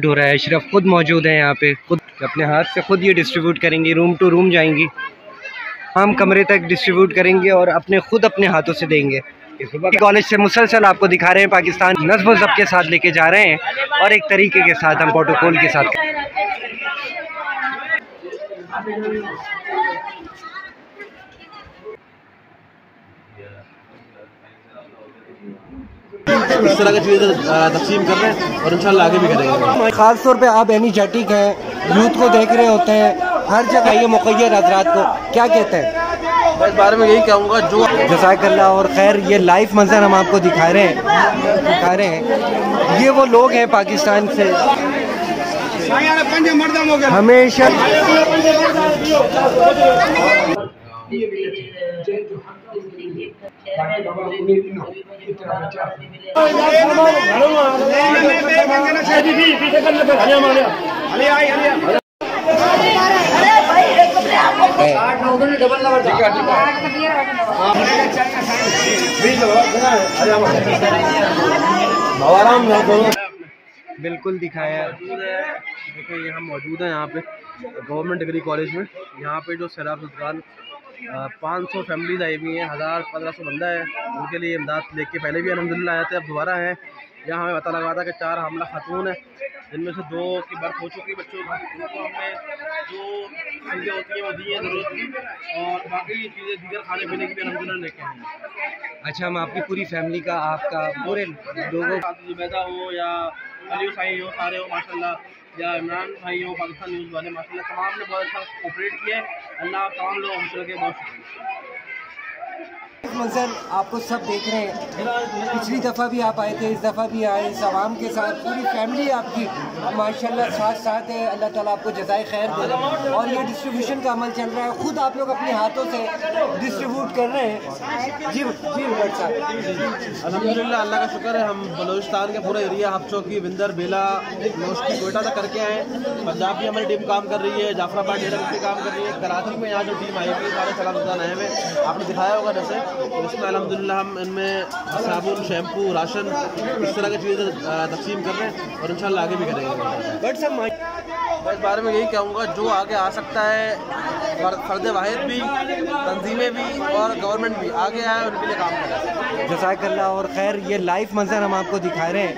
हो रहा है। अशरफ खुद मौजूद है यहाँ पे, खुद अपने हाथ से खुद ये डिस्ट्रीब्यूट करेंगी, रूम टू रूम जाएंगी, हम कमरे तक डिस्ट्रीब्यूट करेंगे और अपने हाथों से देंगे। कॉलेज से मुसलसल आपको दिखा रहे हैं पाकिस्तान नज़्म व ज़ब्त के साथ लेके जा रहे हैं और एक तरीके के साथ हम प्रोटोकॉल के साथ। इस तरह की चीज़ें तकसीम कर रहे हैं और इंशाल्लाह आगे भी करेंगे। ख़ास तौर पे आप एनर्जेटिक हैं, यूथ को देख रहे होते हैं हर जगह, ये मुक़य्यद हज़रात को क्या कहते हैं? मैं इस बारे में यही कहूँगा जो जज़ाकल्लाह। और खैर ये लाइव मंजर हम आपको दिखा रहे हैं। ये वो लोग हैं पाकिस्तान से हमेशा बिल्कुल दिखाया। देखिए ये हम मौजूद हैं यहाँ पे गवर्नमेंट डिग्री कॉलेज में। यहाँ पे जो सैलाब ज़ुदगान 500 फैमिलीज आई हुई हैं, 1000-1500 बंदा है, उनके लिए इमदाद लेके पहले भी अल्हम्दुलिल्लाह आए थे, अब दोबारा हैं। यहाँ हमें पता लगा था कि 4 हामिला खातून हैं, जिनमें से 2 की बर्थ हो चुकी है बच्चों की। उनको हमने जो चीज़ें होती हैं वो दी हैं ज़रूरत की, और बाकी चीज़ें दीगर खाने पीने की भी अल्हम्दुलिल्लाह लेके आए हैं। अच्छा, हम आपकी पूरी फैमिली का, आपका पूरे लोगों जुबैदा हो या अली साई हो, सारे हो माशाल्लाह, या इमरान भाई हो पाकिस्तान न्यूज़ वाले, माशाल्लाह तमाम ने बहुत अच्छा कोऑपरेट किया है। अल्लाह तमाम लोग हमसे लगे, बहुत शुक्रिया। मंजर आपको सब देख रहे हैं। पिछली दफ़ा भी आप आए थे, इस दफ़ा भी आए, इस आवाम के साथ पूरी फैमिली आपकी माशाल्लाह साथ है। अल्लाह ताला आपको जज़ाए खैर दे। और ये डिस्ट्रीब्यूशन का अमल चल रहा है, खुद आप लोग अपने हाथों से डिस्ट्रीब्यूट कर रहे हैं। जी डॉक्टर साहब, अल्हम्दुलिल्लाह अल्लाह का शुक्र है, हम बलूचिस्तान के पूरे एरिया हफ्चौकी, विंदर, बेला, नौशकी, कोयटा तक करके आए। पंजाब भी हमारी टीम काम कर रही है, जाफराबाद डेरा भी काम कर रही है, कराची में यहाँ जो टीम आई हुई है सारे सैलाब ज़ुदगान आए हुए, आपने दिखाया होगा जैसे। तो इसमें अल्हम्दुलिल्लाह हम इनमें साबुन, शैम्पू, राशन, इस तरह की चीज़ें तकसीम कर रहे हैं और इंशाल्लाह आगे भी करेंगे। बट सब मैं इस बारे में यही कहूँगा जो आगे आ सकता है, फ़र्द वाहिद भी, तंजीमें भी और गवर्नमेंट भी आगे आए, उनके लिए काम करें। जज़ाकल्लाह। और खैर ये लाइव मंजर हम आपको दिखा रहे हैं।